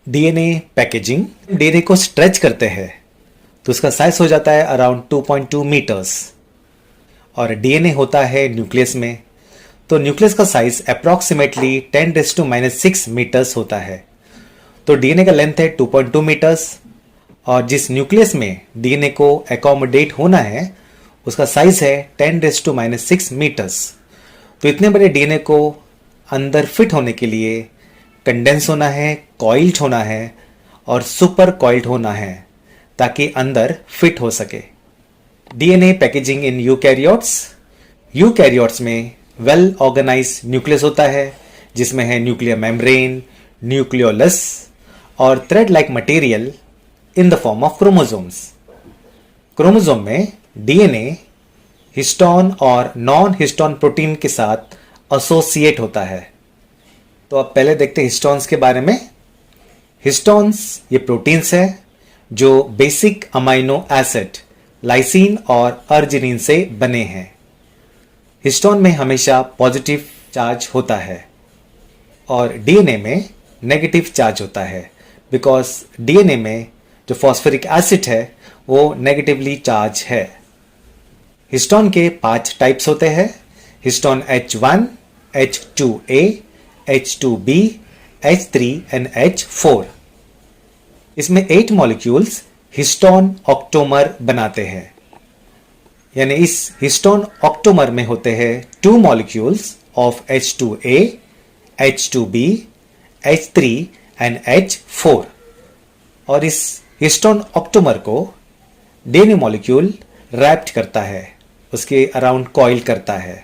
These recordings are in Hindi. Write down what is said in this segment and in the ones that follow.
डीएनए पैकेजिंग, डीएनए को स्ट्रेच करते हैं तो उसका साइज हो जाता है अराउंड 2.2 मीटर्स। और डीएनए होता है न्यूक्लियस में, तो न्यूक्लियस का साइज अप्रॉक्सीमेटली 10⁻⁻⁶ मीटर्स होता है। तो डीएनए का लेंथ है 2.2 मीटर्स और जिस न्यूक्लियस में डीएनए को एकोमोडेट होना है उसका साइज है 10⁻⁶ मीटर्स। तो इतने बड़े डीएनए को अंदर फिट होने के लिए कंडेंस होना है, कॉइल्ड होना है और सुपर कॉइल्ड होना है ताकि अंदर फिट हो सके। DNA packaging in eukaryotes, eukaryotes में वेल ऑर्गेनाइज्ड न्यूक्लियस होता है जिसमें है न्यूक्लियर मेम्ब्रेन, न्यूक्लियोलस और thread like material in the form of chromosomes. Chromosome में डीएनए हिस्टोन और नॉन हिस्टोन प्रोटीन के साथ एसोसिएट होता है। तो अब पहले देखते हैं हिस्टोन्स के बारे में। हिस्टोन्स ये प्रोटीन्स है जो बेसिक अमाइनो एसिड लाइसिन और अर्जिनिन से बने हैं। हिस्टोन में हमेशा पॉजिटिव चार्ज होता है और डीएनए में नेगेटिव चार्ज होता है बिकॉज डीएनए में जो फॉस्फोरिक एसिड है वो नेगेटिवली चार्ज है। हिस्टोन के 5 टाइप्स होते हैं, histone H1, H2A, H2B, H3 and H4। इसमें 8 मॉलिक्यूल्स हिस्टोन ऑक्टोमर बनाते हैं, यानी इस हिस्टोन ऑक्टोमर में होते हैं 2 molecules of H2A, H2B, H3 and H4। और इस हिस्टोन ऑक्टोमर को डीएनए मॉलिक्यूल रैप्ड करता है, उसके अराउंड कॉइल करता है।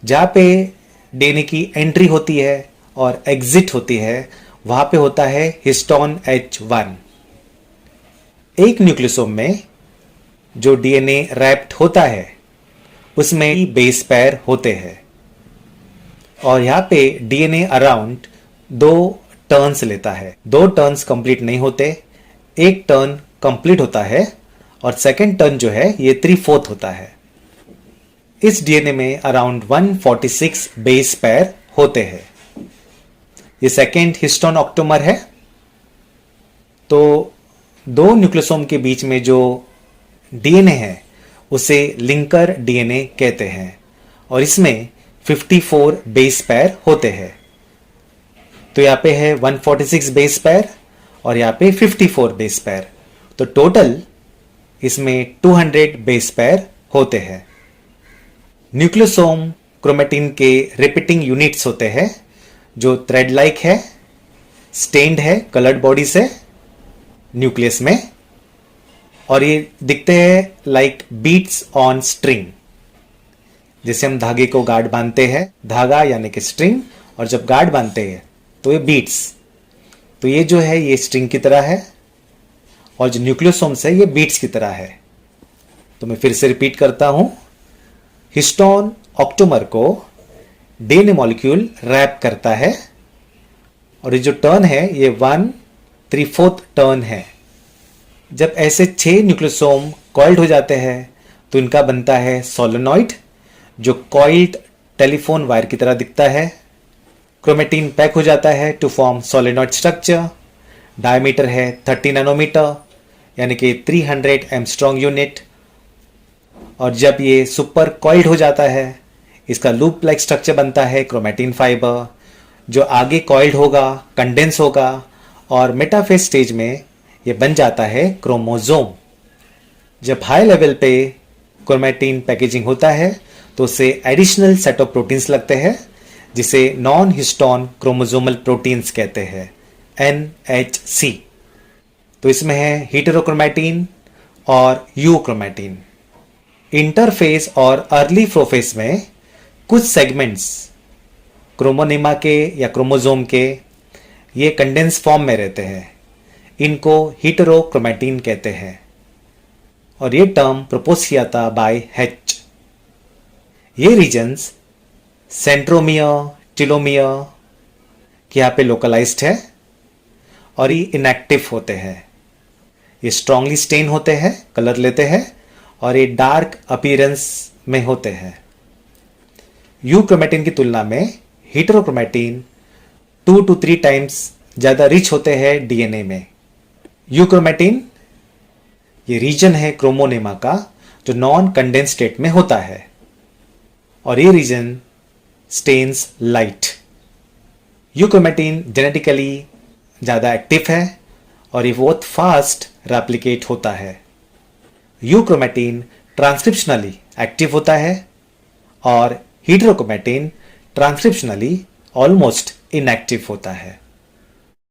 जहाँ पे डीएनए की एंट्री होती है और एग्जिट होती है वहां पे होता है हिस्टोन H1। एक न्यूक्लियोसोम में जो डीएनए रैप्ड होता है उसमें बेस पेयर होते हैं और यहाँ पे डीएनए अराउंड 2 टर्न्स लेता है। 2 टर्न्स कंप्लीट नहीं होते, एक टर्न कंप्लीट होता है और सेकेंड टर्न जो है ये 3/4 होता है। इस डीएनए में अराउंड 146 बेस पेयर होते हैं। ये सेकेंड हिस्टोन ऑक्टोमर है। तो 2 न्यूक्लियोसोम के बीच में जो डीएनए है उसे लिंकर डीएनए कहते हैं और इसमें 54 बेस पेयर होते हैं। तो यहाँ पे है 146 बेस पेयर और यहाँ पे 54 बेस पेयर, तो टोटल इसमें 200 बेस पेयर होते हैं। न्यूक्लियोसोम क्रोमेटिन के रिपीटिंग यूनिट्स होते हैं जो थ्रेड लाइक है, स्टेन्ड है कलर्ड बॉडी से न्यूक्लियस में और ये दिखते हैं लाइक बीट्स ऑन स्ट्रिंग। जैसे हम धागे को गार्ड बांधते हैं, धागा यानी कि स्ट्रिंग, और जब गार्ड बांधते हैं तो ये बीट्स, तो ये जो है ये स्ट्रिंग की तरह है और जो न्यूक्लियोसोम्स है ये बीट्स की तरह है। तो मैं फिर से रिपीट करता हूं, हिस्टोन ऑक्टोमर को डीएनए मॉलिक्यूल रैप करता है और ये जो टर्न है ये 1/3/4 टर्न है। जब ऐसे 6 न्यूक्लियोसोम कॉइल्ड हो जाते हैं तो इनका बनता है सोलेनॉइड जो कॉइल्ड टेलीफोन वायर की तरह दिखता है। क्रोमेटिन पैक हो जाता है to form solenoid structure. Diameter है 30 नैनोमीटर यानी कि 300 एंगस्ट्रॉम यूनिट। और जब ये सुपर कॉइल्ड हो जाता है इसका लूप लाइक स्ट्रक्चर बनता है क्रोमेटिन फाइबर जो आगे कॉइल्ड होगा, कंडेंस होगा और मेटाफेज स्टेज में ये बन जाता है क्रोमोसोम। जब हाई लेवल पे क्रोमेटिन पैकेजिंग होता है तो उसे एडिशनल सेट ऑफ प्रोटीन्स लगते हैं जिसे नॉन हिस्टोन क्रोमोसोमल प्रोटीन्स कहते हैं, NHC। तो इसमें है हेटेरोक्रोमेटिन और यूक्रोमेटिन। इंटरफेस और अर्ली प्रोफेस में कुछ सेगमेंट्स क्रोमोनिमा के या क्रोमोसोम के ये कंडेंस फॉर्म में रहते हैं, इनको हेटेरोक्रोमेटिन कहते हैं और ये टर्म प्रपोज किया था बाय H। ये रीजन्स सेंट्रोमियर, टेलोमियर के यहाँ पे लोकलाइज्ड है और ये इनएक्टिव होते हैं। ये स्ट्रांगली स्टेन होते हैं, कलर लेते हैं और ये डार्क अपीयरेंस में होते हैं। यूक्रोमेटिन की तुलना में हेटेरोक्रोमेटिन 2 to 3 टाइम्स ज़्यादा रिच होते हैं डीएनए में। यूक्रोमेटिन ये रीजन है क्रोमोनेमा का जो नॉन कंडेंस स्टेट में होता है और ये region stains light. Euchromatin genetically ज़्यादा एक्टिव है और ये बहुत फास्ट रेप्लिकेट होता है। यूक्रोमेटिन ट्रांसक्रिप्शनली एक्टिव होता है और हीटेरोक्रोमेटिन ट्रांसक्रिप्शनली ऑलमोस्ट इनएक्टिव होता है।